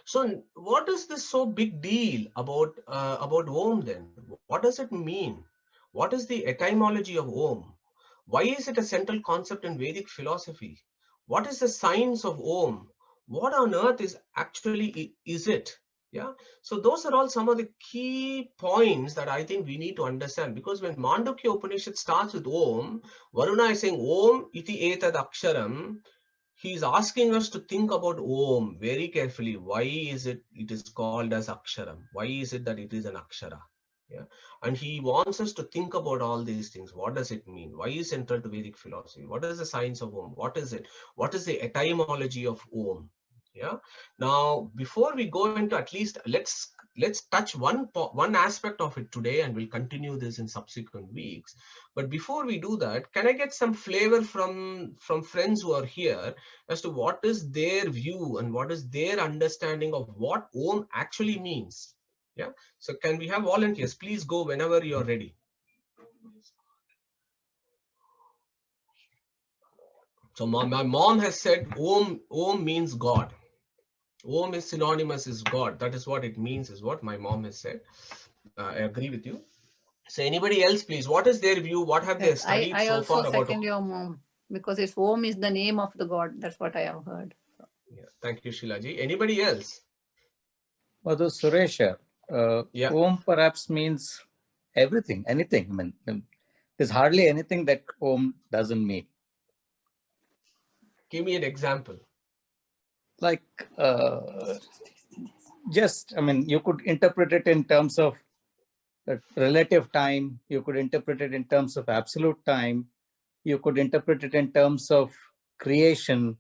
So what is this so big deal about Om then? What does it mean? What is the etymology of Om? Why is it a central concept in Vedic philosophy? What is the science of Om? What on earth is actually is it? Yeah. So those are all some of the key points that I think we need to understand, because when Mandukya Upanishad starts with Om, Varuna is saying Om iti etad aksharam. He is asking us to think about Om very carefully. Why is it is called as Aksharam? Why is it that it is an Akshara? Yeah. And he wants us to think about all these things. What does it mean? Why is central to Vedic philosophy? What is the science of Om? What is it? What is the etymology of Om? Yeah. Now, before we go into, at least let's touch one aspect of it today, and we'll continue this in subsequent weeks. But before we do that, can I get some flavor from friends who are here as to what is their view and what is their understanding of what Om actually means? Yeah. So can we have volunteers? Please go whenever you're ready. So my mom has said Om means God. Om is synonymous is God. That is what it means, is what my mom has said. I agree with you. So anybody else, please, what is their view? What have they Yes, studied I so also far about? second your mom, because it's Om is the name of the God. That's what I have heard. Yeah, thank you, Shilaji. Anybody else? Although Suresh, Yeah. Om perhaps means everything, anything. There's hardly anything that Om doesn't mean. Give me an example. Like, you could interpret it in terms of relative time. You could interpret it in terms of absolute time. You could interpret it in terms of creation.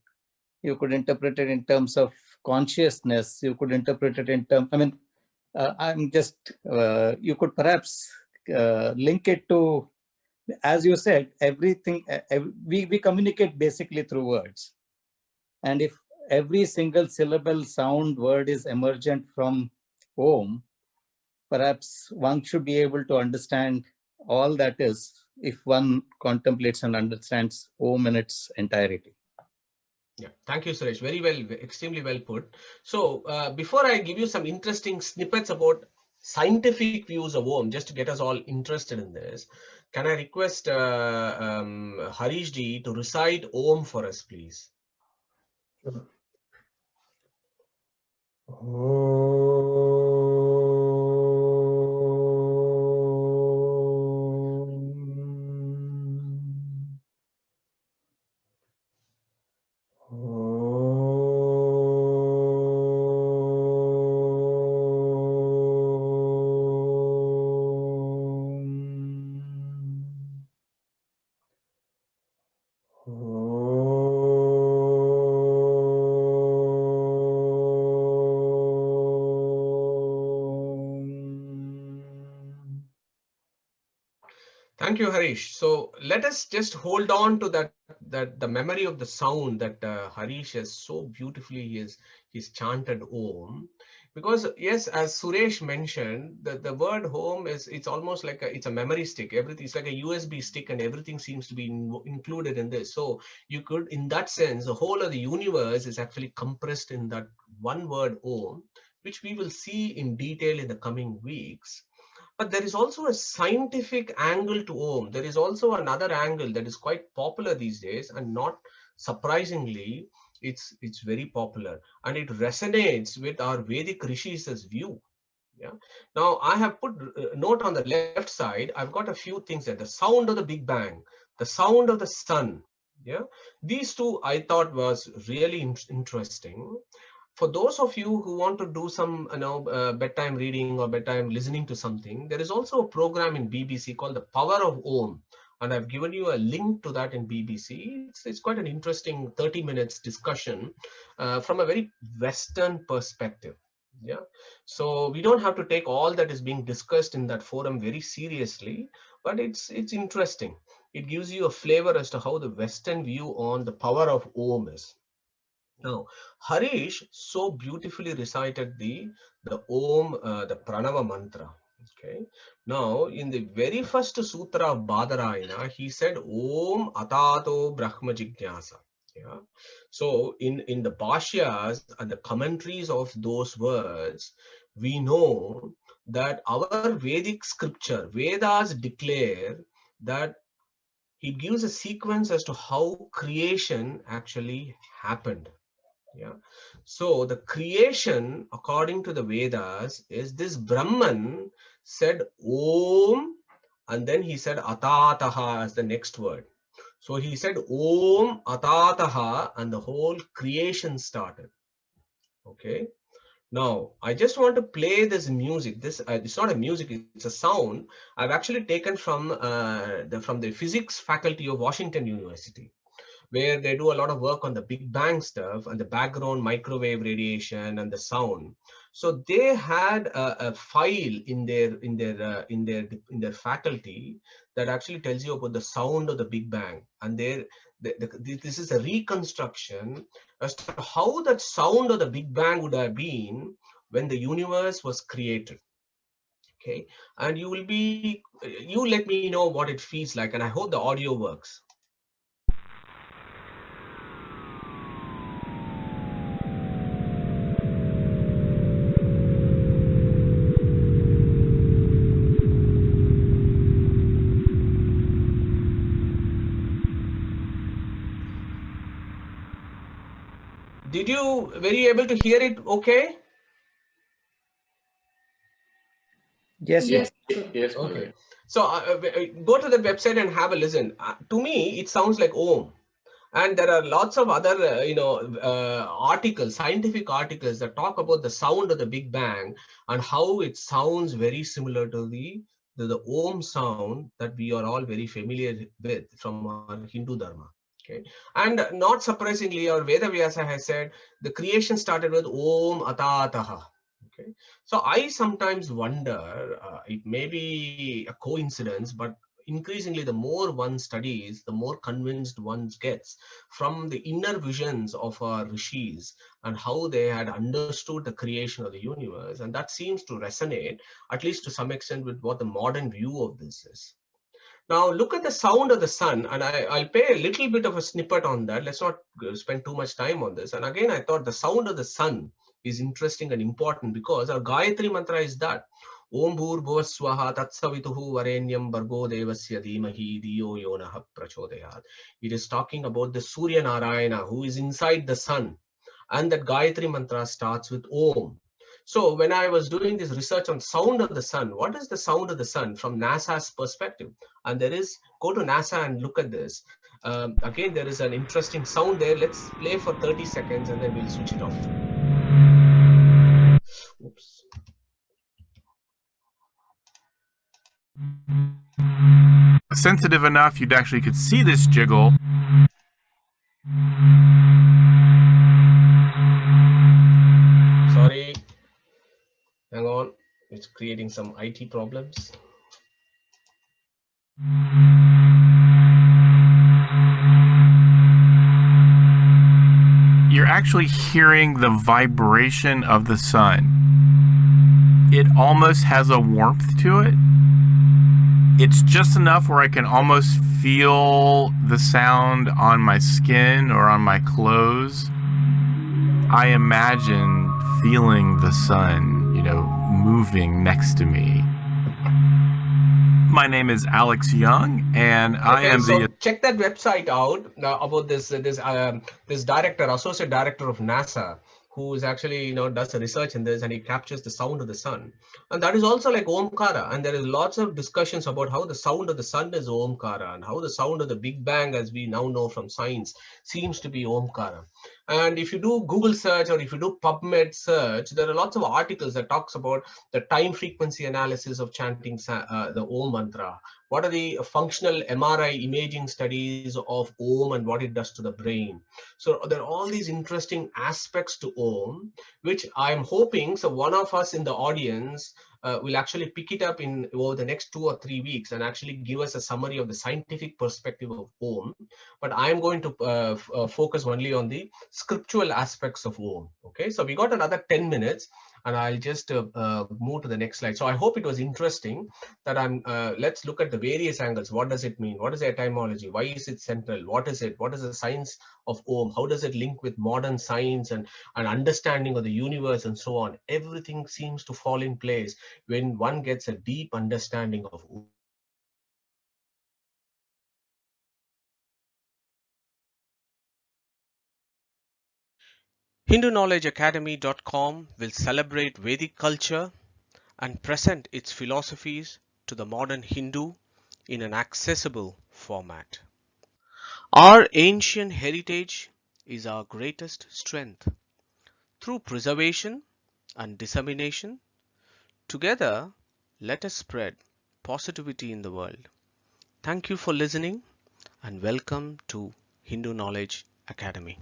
You could interpret it in terms of consciousness. You could interpret it in terms, you could perhaps link it to, as you said, everything. We communicate basically through words. And if every single syllable, sound, word is emergent from Om, perhaps one should be able to understand all that is if one contemplates and understands Om in its entirety. Yeah, thank you, Suresh. Very well, extremely well put. So before I give you some interesting snippets about scientific views of Om, just to get us all interested in this, can I request Harish ji to recite Om for us, please? Sure. Thank you, Harish. So let us just hold on to that the memory of the sound that Harish has so beautifully he's chanted Om, because yes, as Suresh mentioned, the word home it's almost like it's a memory stick. Everything, it's like a USB stick, and everything seems to be included in this. So you could, in that sense, the whole of the universe is actually compressed in that one word Om, which we will see in detail in the coming weeks. But there is also a scientific angle to Om. There is also another angle that is quite popular these days, and not surprisingly, it's very popular, and it resonates with our Vedic rishis' view. Yeah. Now I have put a note on the left side. I've got a few things there: the sound of the Big Bang, the sound of the sun. Yeah. These two I thought was really interesting. For those of you who want to do some bedtime reading or bedtime listening to something, there is also a program in BBC called The Power of Om, and I've given you a link to that in BBC. It's quite an interesting 30 minutes discussion from a very Western perspective. Yeah, so we don't have to take all that is being discussed in that forum very seriously, but it's interesting. It gives you a flavor as to how the Western view on the power of Om is. Now, Harish so beautifully recited the Om, the Pranava mantra. Okay. Now, in the very first sutra of Badarayana, he said Om Atato Brahma Jignasa. Yeah. So in the Bhashyas and the commentaries of those words, we know that our Vedic scripture, Vedas declare that it gives a sequence as to how creation actually happened. Yeah. So the creation, according to the Vedas, is this Brahman said Om, and then he said Atataha as the next word. So he said Om Atataha, and the whole creation started. Okay. Now, I just want to play this music. This it's not a music; it's a sound. I've actually taken from the physics faculty of Washington University, where they do a lot of work on the Big Bang stuff and the background microwave radiation and the sound. So they had a file in their faculty that actually tells you about the sound of the Big Bang, and this is a reconstruction as to how that sound of the Big Bang would have been when the universe was created. Okay, and you let me know what it feels like, and I hope the audio works. Were you able to hear it okay? Yes, Yes. Yes, Okay. Gurudev. So go to the website and have a listen. To me, it sounds like Om. And there are lots of other, articles, scientific articles that talk about the sound of the Big Bang and how it sounds very similar to the Om sound that we are all very familiar with from our Hindu Dharma. Okay. And not surprisingly, our Veda Vyasa has said the creation started with Om Atataha. Okay. So I sometimes wonder, it may be a coincidence, but increasingly the more one studies, the more convinced one gets from the inner visions of our rishis and how they had understood the creation of the universe. And that seems to resonate, at least to some extent, with what the modern view of this is. Now look at the sound of the sun, and I'll pay a little bit of a snippet on that. Let's not spend too much time on this. And again, I thought the sound of the sun is interesting and important because our Gayatri mantra is that Om Bhur Bhuva Swaha Tatsavituhu Varenyam Bargo Devasya Dhimahi Diyo Yonah Prachodayat. It is talking about the Surya Narayana who is inside the sun, and that Gayatri mantra starts with Om. So when I was doing this research on sound of the sun, what is the sound of the sun from NASA's perspective? And go to NASA and look at this. Again, there is an interesting sound there. Let's play for 30 seconds and then we'll switch it off. Oops. Sensitive enough you'd actually could see this jiggle. Sorry. Hang on. It's creating some IT problems. You're actually hearing the vibration of the sun. It almost has a warmth to it. It's just enough where I can almost feel the sound on my skin or on my clothes. I imagine feeling the sun, moving next to me. My name is Alex Young, and I am the... Check that website out about this director, associate director of NASA, who is actually does a research in this, and he captures the sound of the sun, and that is also like Omkara. And there is lots of discussions about how the sound of the sun is Omkara, and how the sound of the Big Bang, as we now know from science, seems to be Omkara. And if you do Google search or if you do PubMed search, there are lots of articles that talks about the time frequency analysis of chanting the Om mantra. What are the functional MRI imaging studies of Om and what it does to the brain? So there are all these interesting aspects to Om, which I'm hoping, so one of us in the audience will actually pick it up over the next 2 or 3 weeks and actually give us a summary of the scientific perspective of Om. But I'm going to focus only on the scriptural aspects of Om. Okay, so we got another 10 minutes. and I'll just move to the next slide. So I hope it was interesting that let's look at the various angles. What does it mean? What is the etymology? Why is it central? What is it? What is the science of Om? How does it link with modern science and understanding of the universe and so on? Everything seems to fall in place when one gets a deep understanding of Om. HinduKnowledgeAcademy.com will celebrate Vedic culture and present its philosophies to the modern Hindu in an accessible format. Our ancient heritage is our greatest strength. Through preservation and dissemination, together let us spread positivity in the world. Thank you for listening and welcome to Hindu Knowledge Academy.